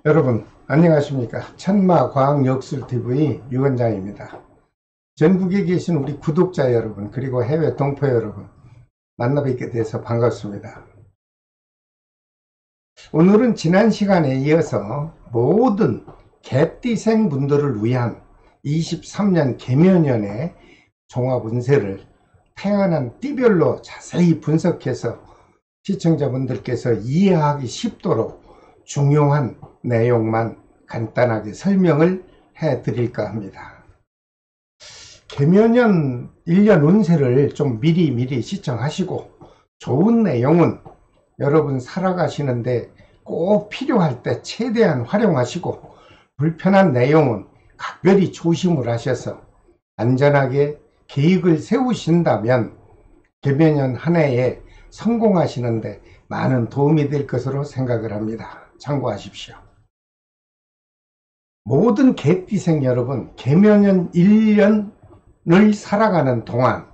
여러분 안녕하십니까. 천마과학역술TV 유원장입니다. 전국에 계신 우리 구독자 여러분 그리고 해외 동포 여러분 만나 뵙게 돼서 반갑습니다. 오늘은 지난 시간에 이어서 모든 개띠생 분들을 위한 23년 개묘년의 종합운세를 태어난 띠별로 자세히 분석해서 시청자분들께서 이해하기 쉽도록 중요한 내용만 간단하게 설명을 해 드릴까 합니다. 개묘년 1년 운세를 좀 미리 시청하시고 좋은 내용은 여러분 살아가시는데 꼭 필요할 때 최대한 활용하시고 불편한 내용은 각별히 조심을 하셔서 안전하게 계획을 세우신다면 개묘년 한 해에 성공하시는데 많은 도움이 될 것으로 생각을 합니다. 참고하십시오. 모든 개띠생 여러분, 개묘년 1년을 살아가는 동안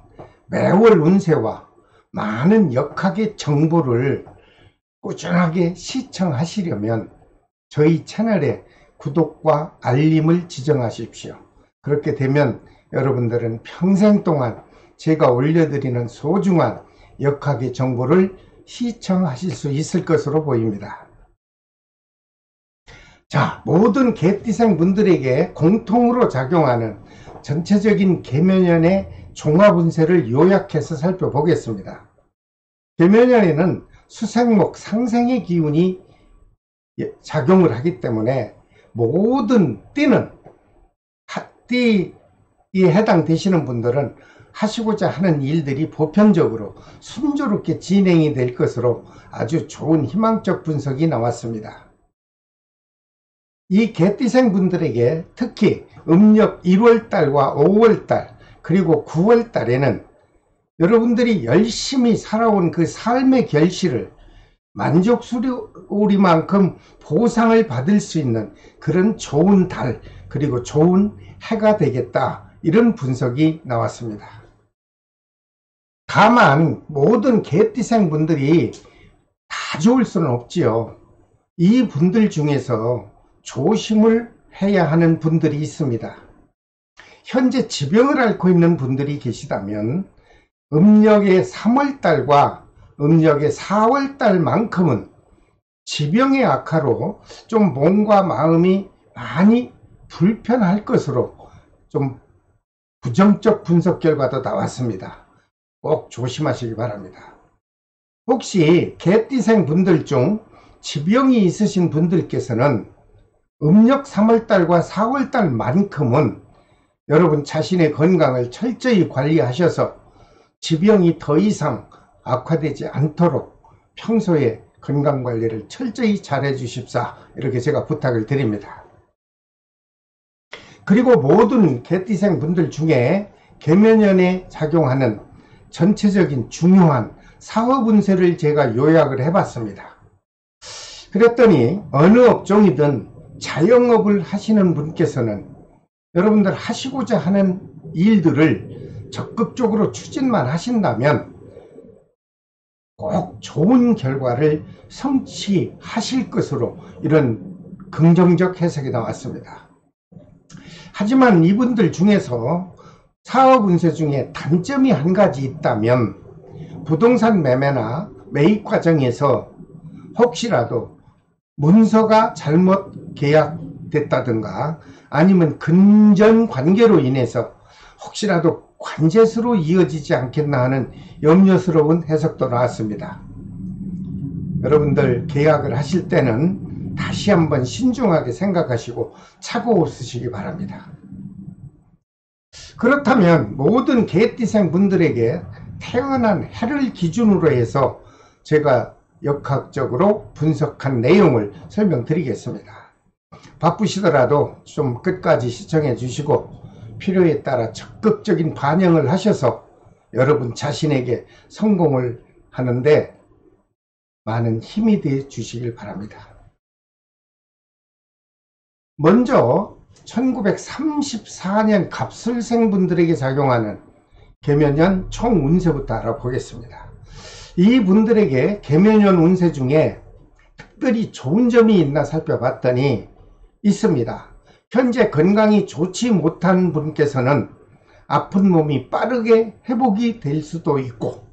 매월 운세와 많은 역학의 정보를 꾸준하게 시청하시려면 저희 채널에 구독과 알림을 지정하십시오. 그렇게 되면 여러분들은 평생 동안 제가 올려드리는 소중한 역학의 정보를 시청하실 수 있을 것으로 보입니다. 자, 모든 개띠생 분들에게 공통으로 작용하는 전체적인 개묘년의 종합운세를 요약해서 살펴보겠습니다. 개묘년에는 수생목 상생의 기운이 작용을 하기 때문에 모든 띠에 해당되시는 분들은 하시고자 하는 일들이 보편적으로 순조롭게 진행이 될 것으로 아주 좋은 희망적 분석이 나왔습니다. 이 개띠생 분들에게 특히 음력 1월달과 5월달 그리고 9월달에는 여러분들이 열심히 살아온 그 삶의 결실을 만족스러우리만큼 보상을 받을 수 있는 그런 좋은 달 그리고 좋은 해가 되겠다, 이런 분석이 나왔습니다. 다만 모든 개띠생 분들이 다 좋을 수는 없지요. 이 분들 중에서 조심을 해야 하는 분들이 있습니다. 현재 지병을 앓고 있는 분들이 계시다면 음력의 3월달과 음력의 4월달만큼은 지병의 악화로 좀 몸과 마음이 많이 불편할 것으로 좀 부정적 분석 결과도 나왔습니다. 꼭 조심하시기 바랍니다. 혹시 개띠생 분들 중 지병이 있으신 분들께서는 음력 3월달과 4월달만큼은 여러분 자신의 건강을 철저히 관리하셔서 지병이 더 이상 악화되지 않도록 평소에 건강관리를 철저히 잘 해주십사, 이렇게 제가 부탁을 드립니다. 그리고 모든 개띠생 분들 중에 개묘년에 작용하는 전체적인 중요한 사업운세를 제가 요약을 해봤습니다. 그랬더니 어느 업종이든 자영업을 하시는 분께서는 여러분들 하시고자 하는 일들을 적극적으로 추진만 하신다면 꼭 좋은 결과를 성취하실 것으로 이런 긍정적 해석이 나왔습니다. 하지만 이분들 중에서 사업운세 중에 단점이 한 가지 있다면 부동산 매매나 매입 과정에서 혹시라도 문서가 잘못 계약됐다든가 아니면 근전 관계로 인해서 혹시라도 관제수로 이어지지 않겠나 하는 염려스러운 해석도 나왔습니다. 여러분들 계약을 하실 때는 다시 한번 신중하게 생각하시고 착오 쓰시기 바랍니다. 그렇다면 모든 개띠생 분들에게 태어난 해를 기준으로 해서 제가 역학적으로 분석한 내용을 설명드리겠습니다. 바쁘시더라도 좀 끝까지 시청해 주시고 필요에 따라 적극적인 반영을 하셔서 여러분 자신에게 성공을 하는데 많은 힘이 되어 주시길 바랍니다. 먼저 1934년 갑술생 분들에게 작용하는 개묘년 총 운세부터 알아보겠습니다. 이 분들에게 개묘년 운세 중에 특별히 좋은 점이 있나 살펴봤더니 있습니다. 현재 건강이 좋지 못한 분께서는 아픈 몸이 빠르게 회복이 될 수도 있고,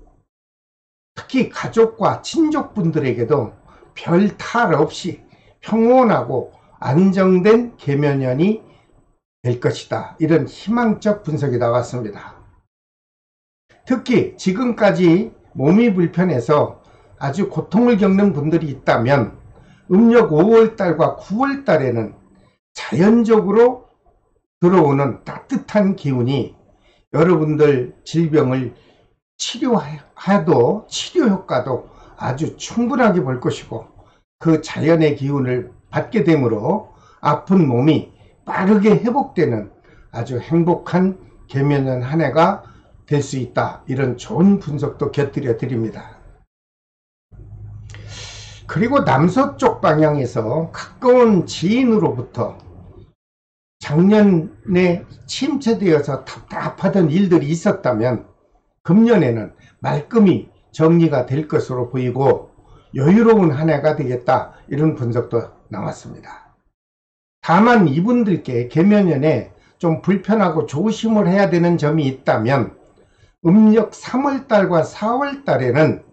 특히 가족과 친족분들에게도 별 탈 없이 평온하고 안정된 계면연이 될 것이다. 이런 희망적 분석이 나왔습니다. 특히 지금까지 몸이 불편해서 아주 고통을 겪는 분들이 있다면 음력 5월달과 9월달에는 자연적으로 들어오는 따뜻한 기운이 여러분들 질병을 치료해도 치료 효과도 아주 충분하게 볼 것이고, 그 자연의 기운을 받게 되므로 아픈 몸이 빠르게 회복되는 아주 행복한 계면연 한 해가 될 수 있다. 이런 좋은 분석도 곁들여 드립니다. 그리고 남서쪽 방향에서 가까운 지인으로부터 작년에 침체되어서 답답하던 일들이 있었다면 금년에는 말끔히 정리가 될 것으로 보이고 여유로운 한 해가 되겠다. 이런 분석도 나왔습니다. 다만 이분들께 계면연에 좀 불편하고 조심을 해야 되는 점이 있다면 음력 3월달과 4월달에는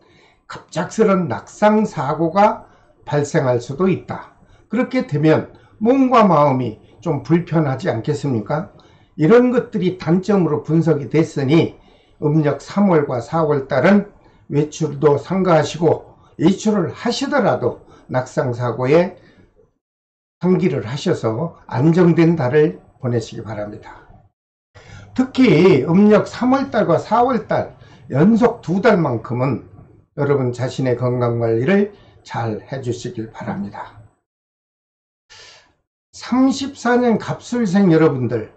갑작스런 낙상사고가 발생할 수도 있다. 그렇게 되면 몸과 마음이 좀 불편하지 않겠습니까? 이런 것들이 단점으로 분석이 됐으니 음력 3월과 4월달은 외출도 삼가하시고, 외출을 하시더라도 낙상사고에 상기를 하셔서 안정된 달을 보내시기 바랍니다. 특히 음력 3월달과 4월달 연속 2달만큼은 여러분 자신의 건강관리를 잘 해주시길 바랍니다. 34년 갑술생 여러분들,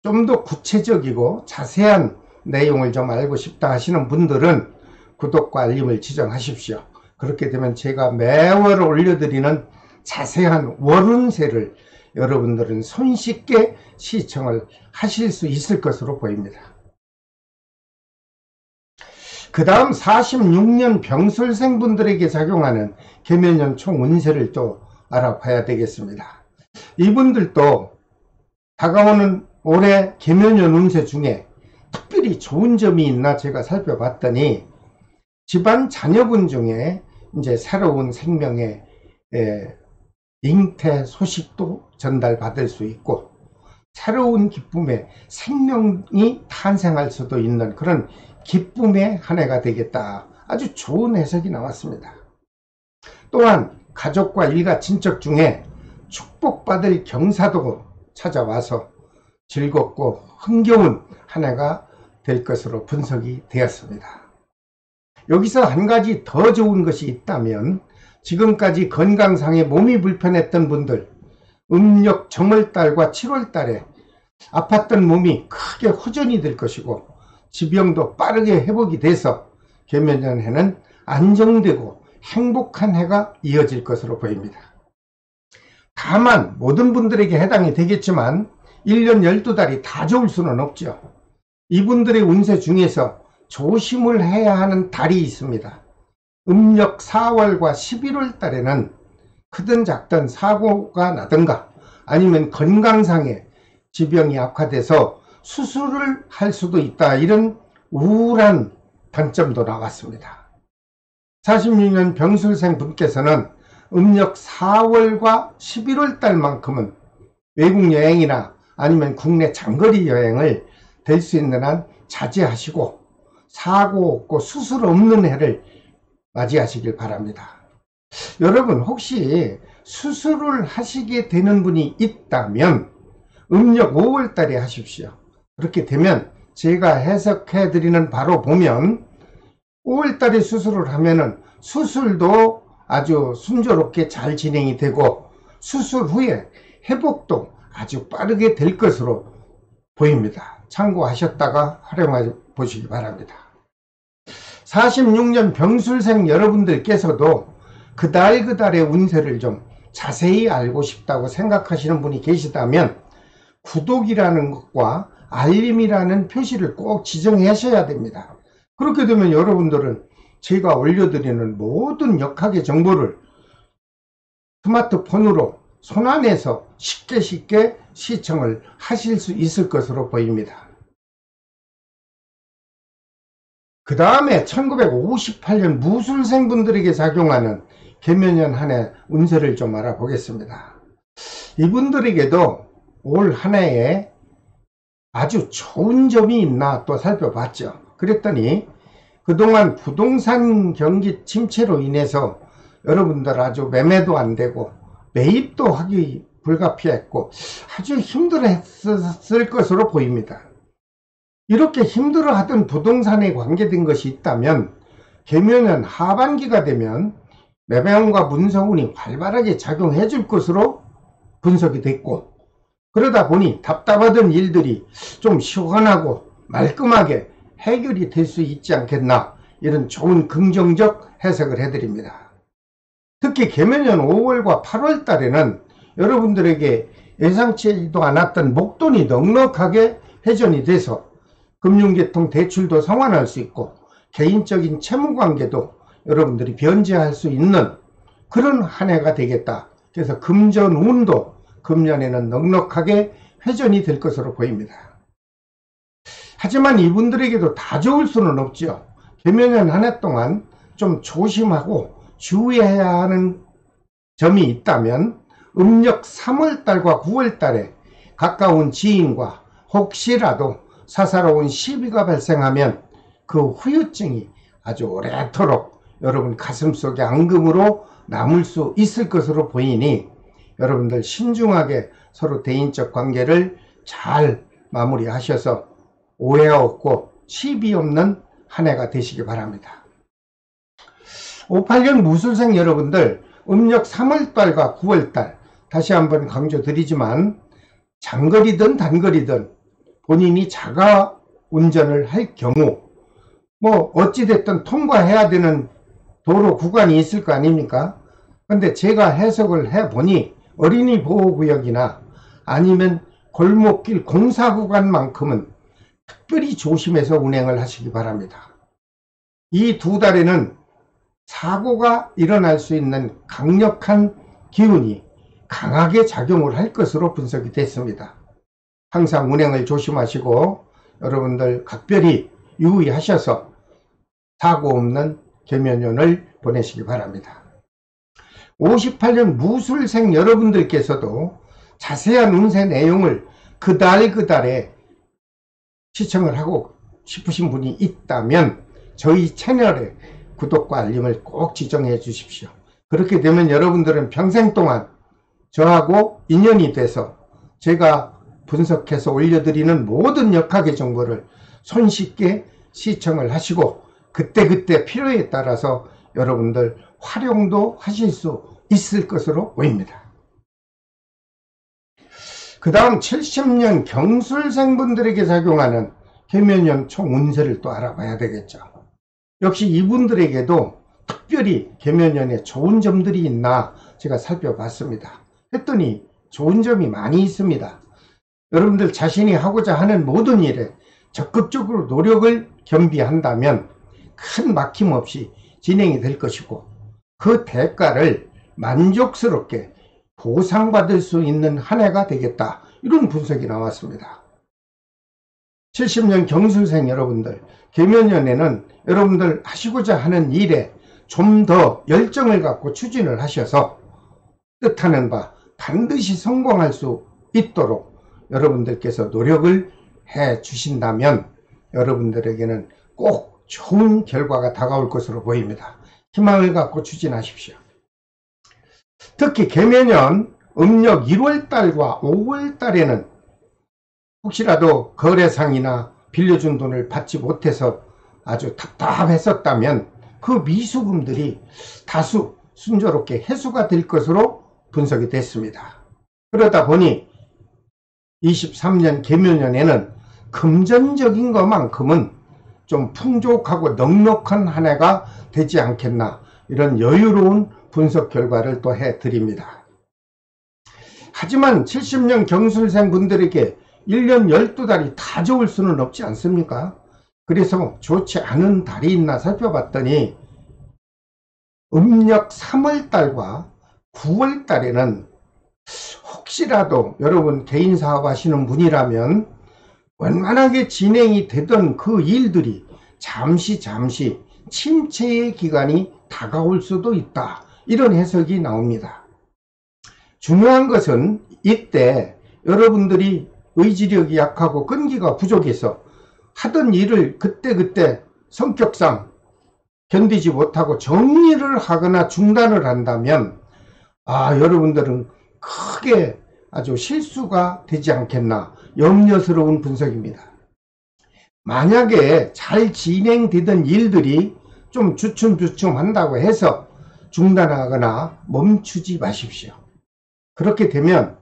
좀 더 구체적이고 자세한 내용을 좀 알고 싶다 하시는 분들은 구독과 알림을 지정하십시오. 그렇게 되면 제가 매월 올려드리는 자세한 월운세를 여러분들은 손쉽게 시청을 하실 수 있을 것으로 보입니다. 그 다음 46년 병술생 분들에게 작용하는 계면연 총 운세를 또 알아봐야 되겠습니다. 이분들도 다가오는 올해 계면연 운세 중에 특별히 좋은 점이 있나 제가 살펴봤더니, 집안 자녀분 중에 이제 새로운 생명의 잉태 소식도 전달받을 수 있고, 새로운 기쁨의 생명이 탄생할 수도 있는 그런 기쁨의 한 해가 되겠다. 아주 좋은 해석이 나왔습니다. 또한 가족과 일가 친척 중에 축복받을 경사도 찾아와서 즐겁고 흥겨운 한 해가 될 것으로 분석이 되었습니다. 여기서 한 가지 더 좋은 것이 있다면, 지금까지 건강상에 몸이 불편했던 분들, 음력 정월달과 7월달에 아팠던 몸이 크게 호전이 될 것이고, 지병도 빠르게 회복이 돼서 계면연 해는 안정되고 행복한 해가 이어질 것으로 보입니다. 다만 모든 분들에게 해당이 되겠지만 1년 12달이 다 좋을 수는 없죠. 이분들의 운세 중에서 조심을 해야 하는 달이 있습니다. 음력 4월과 11월 달에는 크든 작든 사고가 나든가 아니면 건강상의 지병이 악화돼서 수술을 할 수도 있다. 이런 우울한 단점도 나왔습니다. 46년 병술생 분께서는 음력 4월과 11월 달만큼은 외국 여행이나 아니면 국내 장거리 여행을 될 수 있는 한 자제하시고 사고 없고 수술 없는 해를 맞이하시길 바랍니다. 여러분, 혹시 수술을 하시게 되는 분이 있다면 음력 5월 달에 하십시오. 그렇게 되면 제가 해석해 드리는 바로 보면 5월 달에 수술을 하면은 수술도 아주 순조롭게 잘 진행이 되고 수술 후에 회복도 아주 빠르게 될 것으로 보입니다. 참고하셨다가 활용해 보시기 바랍니다. 46년 병술생 여러분들께서도 그달 그달의 운세를 좀 자세히 알고 싶다고 생각하시는 분이 계시다면 구독이라는 것과 알림이라는 표시를 꼭 지정하셔야 됩니다. 그렇게 되면 여러분들은 제가 올려드리는 모든 역학의 정보를 스마트폰으로 손안에서 쉽게 시청을 하실 수 있을 것으로 보입니다. 그 다음에 1958년 무술생분들에게 작용하는 개묘년 한 해 운세를 좀 알아보겠습니다. 이분들에게도 올 한 해에 아주 좋은 점이 있나 또 살펴봤죠. 그랬더니 그동안 부동산 경기 침체로 인해서 여러분들 아주 매매도 안 되고 매입도 하기 불가피했고 아주 힘들었을 것으로 보입니다. 이렇게 힘들어하던 부동산에 관계된 것이 있다면 개묘년 하반기가 되면 매매운과 문서운이 활발하게 작용해 줄 것으로 분석이 됐고, 그러다 보니 답답하던 일들이 좀 시원하고 말끔하게 해결이 될 수 있지 않겠나, 이런 좋은 긍정적 해석을 해드립니다. 특히 개묘년 5월과 8월 달에는 여러분들에게 예상치도 않았던 목돈이 넉넉하게 회전이 돼서 금융계통 대출도 상환할 수 있고 개인적인 채무관계도 여러분들이 변제할 수 있는 그런 한 해가 되겠다. 그래서 금전운도 금년에는 넉넉하게 회전이 될 것으로 보입니다. 하지만 이분들에게도 다 좋을 수는 없죠. 개묘년 한 해 동안 좀 조심하고 주의해야 하는 점이 있다면 음력 3월달과 9월달에 가까운 지인과 혹시라도 사사로운 시비가 발생하면 그 후유증이 아주 오래도록 여러분 가슴속에 앙금으로 남을 수 있을 것으로 보이니 여러분들 신중하게 서로 대인적 관계를 잘 마무리하셔서 오해 없고 시비 없는 한 해가 되시기 바랍니다. 58년 무술생 여러분들 음력 3월달과 9월달 다시 한번 강조드리지만 장거리든 단거리든 본인이 자가 운전을 할 경우 뭐 어찌됐든 통과해야 되는 도로 구간이 있을 거 아닙니까? 근데 제가 해석을 해보니 어린이 보호구역이나 아니면 골목길 공사 구간만큼은 특별히 조심해서 운행을 하시기 바랍니다. 이 두 달에는 사고가 일어날 수 있는 강력한 기운이 강하게 작용을 할 것으로 분석이 됐습니다. 항상 운행을 조심하시고 여러분들 각별히 유의하셔서 사고 없는 개묘년을 보내시기 바랍니다. 58년 무술생 여러분들께서도 자세한 운세 내용을 그달에 시청을 하고 싶으신 분이 있다면 저희 채널에 구독과 알림을 꼭 지정해 주십시오. 그렇게 되면 여러분들은 평생 동안 저하고 인연이 돼서 제가 분석해서 올려드리는 모든 역학의 정보를 손쉽게 시청을 하시고 그때그때 필요에 따라서 여러분들 활용도 하실 수 있을 것으로 보입니다. 그 다음 70년 경술생분들에게 작용하는 개묘년 총 운세를 또 알아봐야 되겠죠. 역시 이분들에게도 특별히 개묘년에 좋은 점들이 있나 제가 살펴봤습니다. 했더니 좋은 점이 많이 있습니다. 여러분들 자신이 하고자 하는 모든 일에 적극적으로 노력을 겸비한다면 큰 막힘 없이 진행이 될 것이고 그 대가를 만족스럽게 보상받을 수 있는 한 해가 되겠다, 이런 분석이 나왔습니다. 70년 경술생 여러분들 개묘년에는 여러분들 하시고자 하는 일에 좀 더 열정을 갖고 추진을 하셔서 뜻하는 바 반드시 성공할 수 있도록 여러분들께서 노력을 해 주신다면 여러분들에게는 꼭 좋은 결과가 다가올 것으로 보입니다. 희망을 갖고 추진하십시오. 특히 개묘년 음력 1월달과 5월달에는 혹시라도 거래상이나 빌려준 돈을 받지 못해서 아주 답답했었다면 그 미수금들이 다수 순조롭게 해소가 될 것으로 분석이 됐습니다. 그러다 보니 23년 개묘년에는 금전적인 것만큼은 좀 풍족하고 넉넉한 한 해가 되지 않겠나, 이런 여유로운 분석 결과를 또 해드립니다. 하지만 70년 경술생 분들에게 1년 12달이 다 좋을 수는 없지 않습니까? 그래서 좋지 않은 달이 있나 살펴봤더니 음력 3월달과 9월 달에는 혹시라도 여러분 개인 사업 하시는 분이라면 원만하게 진행이 되던 그 일들이 잠시 침체의 기간이 다가올 수도 있다. 이런 해석이 나옵니다. 중요한 것은 이때 여러분들이 의지력이 약하고 끈기가 부족해서 하던 일을 그때그때 성격상 견디지 못하고 정리를 하거나 중단을 한다면 여러분들은 크게 아주 실수가 되지 않겠나 염려스러운 분석입니다. 만약에 잘 진행되던 일들이 좀 주춤주춤한다고 해서 중단하거나 멈추지 마십시오. 그렇게 되면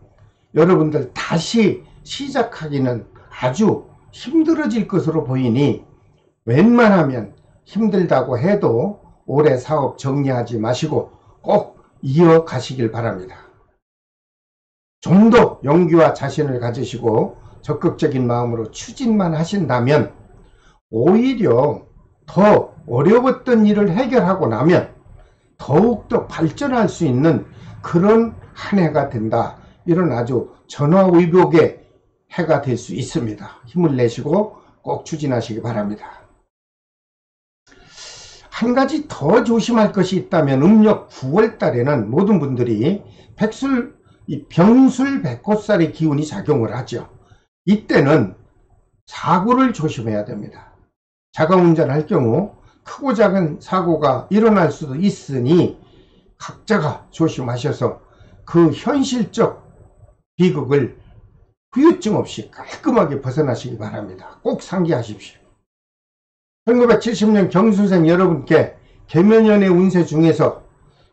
여러분들 다시 시작하기는 아주 힘들어질 것으로 보이니 웬만하면 힘들다고 해도 올해 사업 정리하지 마시고 꼭 이어가시길 바랍니다. 좀 더 용기와 자신을 가지시고 적극적인 마음으로 추진만 하신다면 오히려 더 어려웠던 일을 해결하고 나면 더욱더 발전할 수 있는 그런 한 해가 된다. 이런 아주 전화위복의 해가 될 수 있습니다. 힘을 내시고 꼭 추진하시기 바랍니다. 한 가지 더 조심할 것이 있다면 음력 9월 달에는 모든 분들이 병술 백호살의 기운이 작용을 하죠. 이때는 사고를 조심해야 됩니다. 자가운전할 경우 크고 작은 사고가 일어날 수도 있으니 각자가 조심하셔서 그 현실적 비극을 후유증 없이 깔끔하게 벗어나시기 바랍니다. 꼭 상기하십시오. 1970년 경수생 여러분께 계면연의 운세 중에서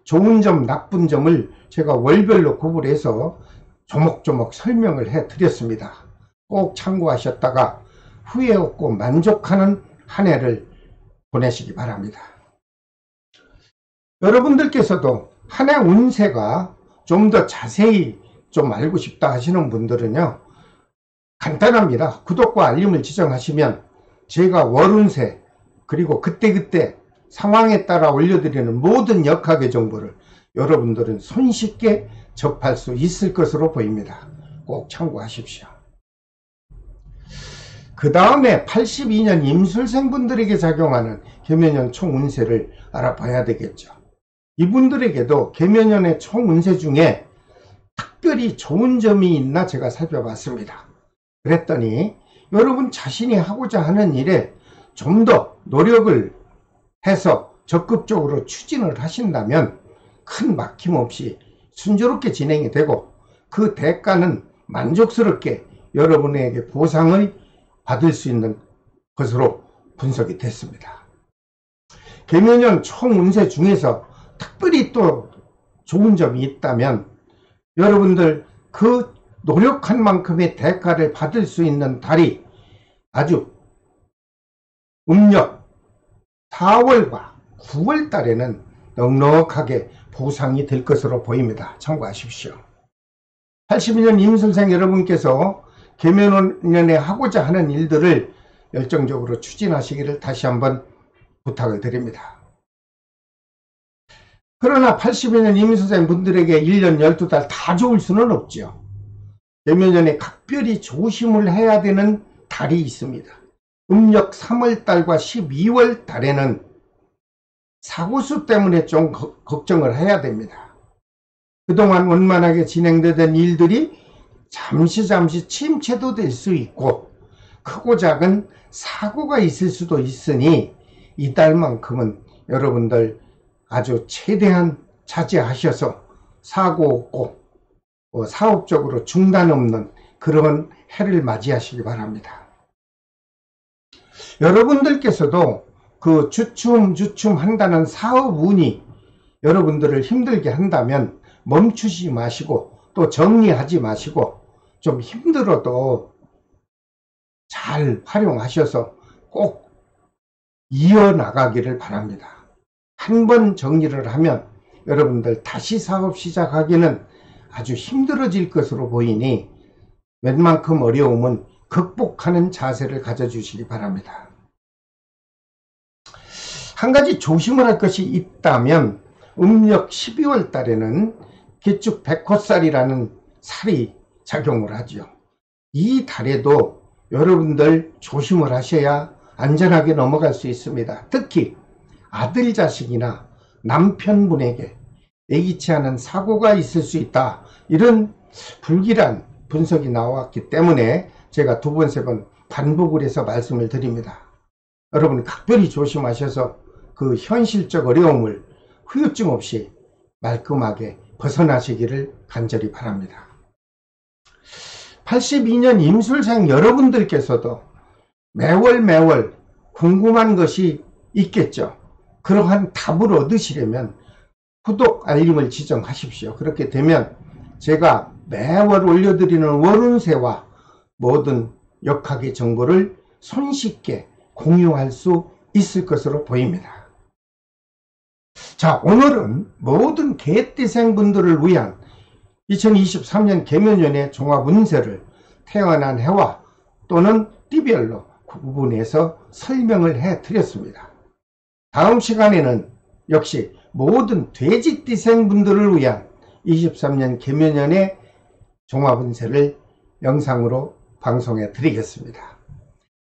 좋은 점, 나쁜 점을 제가 월별로 구분해서 조목조목 설명을 해드렸습니다. 꼭 참고하셨다가 후회 없고 만족하는 한 해를 보내시기 바랍니다. 여러분들께서도 한 해 운세가 좀 더 자세히 좀 알고 싶다 하시는 분들은요, 간단합니다. 구독과 알림을 지정하시면 제가 월운세 그리고 그때그때 상황에 따라 올려드리는 모든 역학의 정보를 여러분들은 손쉽게 접할 수 있을 것으로 보입니다. 꼭 참고하십시오. 그 다음에 82년 임술생분들에게 작용하는 계면연 총운세를 알아봐야 되겠죠. 이분들에게도 계면연의 총운세 중에 특별히 좋은 점이 있나 제가 살펴봤습니다. 그랬더니 여러분 자신이 하고자 하는 일에 좀 더 노력을 해서 적극적으로 추진을 하신다면 큰 막힘 없이 순조롭게 진행이 되고 그 대가는 만족스럽게 여러분에게 보상을 받을 수 있는 것으로 분석이 됐습니다. 계면연 총운세 중에서 특별히 또 좋은 점이 있다면 여러분들 그 노력한 만큼의 대가를 받을 수 있는 달이 아주 음력 4월과 9월 달에는 넉넉하게 보상이 될 것으로 보입니다. 참고하십시오. 82년 임술생 여러분께서 계면연에 하고자 하는 일들을 열정적으로 추진하시기를 다시 한번 부탁을 드립니다. 그러나 82년 임술생 분들에게 1년 12달 다 좋을 수는 없죠. 계면연에 각별히 조심을 해야 되는 달이 있습니다. 음력 3월달과 12월달에는 사고수 때문에 좀 걱정을 해야 됩니다. 그동안 원만하게 진행되던 일들이 잠시 침체도 될 수 있고 크고 작은 사고가 있을 수도 있으니 이달만큼은 여러분들 아주 최대한 자제하셔서 사고 없고 사업적으로 중단 없는 그런 해를 맞이하시기 바랍니다. 여러분들께서도 그 주춤 한다는 사업 운이 여러분들을 힘들게 한다면 멈추지 마시고 또 정리하지 마시고 좀 힘들어도 잘 활용하셔서 꼭 이어나가기를 바랍니다. 한 번 정리를 하면 여러분들 다시 사업 시작하기는 아주 힘들어질 것으로 보이니 웬만큼 어려움은 극복하는 자세를 가져주시기 바랍니다. 한 가지 조심을 할 것이 있다면 음력 12월 달에는 개축 백호살이라는 살이 작용을 하죠. 이 달에도 여러분들 조심을 하셔야 안전하게 넘어갈 수 있습니다. 특히 아들 자식이나 남편분에게 예기치 않은 사고가 있을 수 있다, 이런 불길한 분석이 나왔기 때문에 제가 2번, 3번 반복을 해서 말씀을 드립니다. 여러분 각별히 조심하셔서 그 현실적 어려움을 후유증 없이 말끔하게 벗어나시기를 간절히 바랍니다. 82년 임술생 여러분들께서도 매월 궁금한 것이 있겠죠. 그러한 답을 얻으시려면 구독, 알림을 지정하십시오. 그렇게 되면 제가 매월 올려드리는 월운세와 모든 역학의 정보를 손쉽게 공유할 수 있을 것으로 보입니다. 자, 오늘은 모든 개띠생분들을 위한 2023년 개묘년의 종합운세를 태어난 해와 또는 띠별로 구분해서 설명을 해드렸습니다. 다음 시간에는 역시 모든 돼지띠생분들을 위한 23년 개묘년의 종합운세를 영상으로 방송해 드리겠습니다.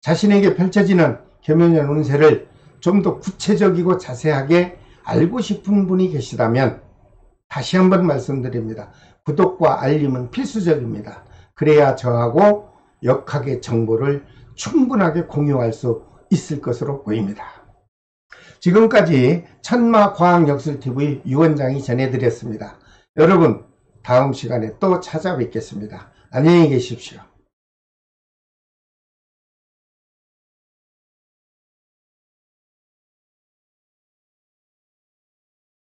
자신에게 펼쳐지는 개묘년 운세를 좀 더 구체적이고 자세하게 알고 싶은 분이 계시다면 다시 한번 말씀드립니다. 구독과 알림은 필수적입니다. 그래야 저하고 역학의 정보를 충분하게 공유할 수 있을 것으로 보입니다. 지금까지 천마과학역술TV 유원장이 전해드렸습니다. 여러분 다음 시간에 또 찾아뵙겠습니다. 안녕히 계십시오.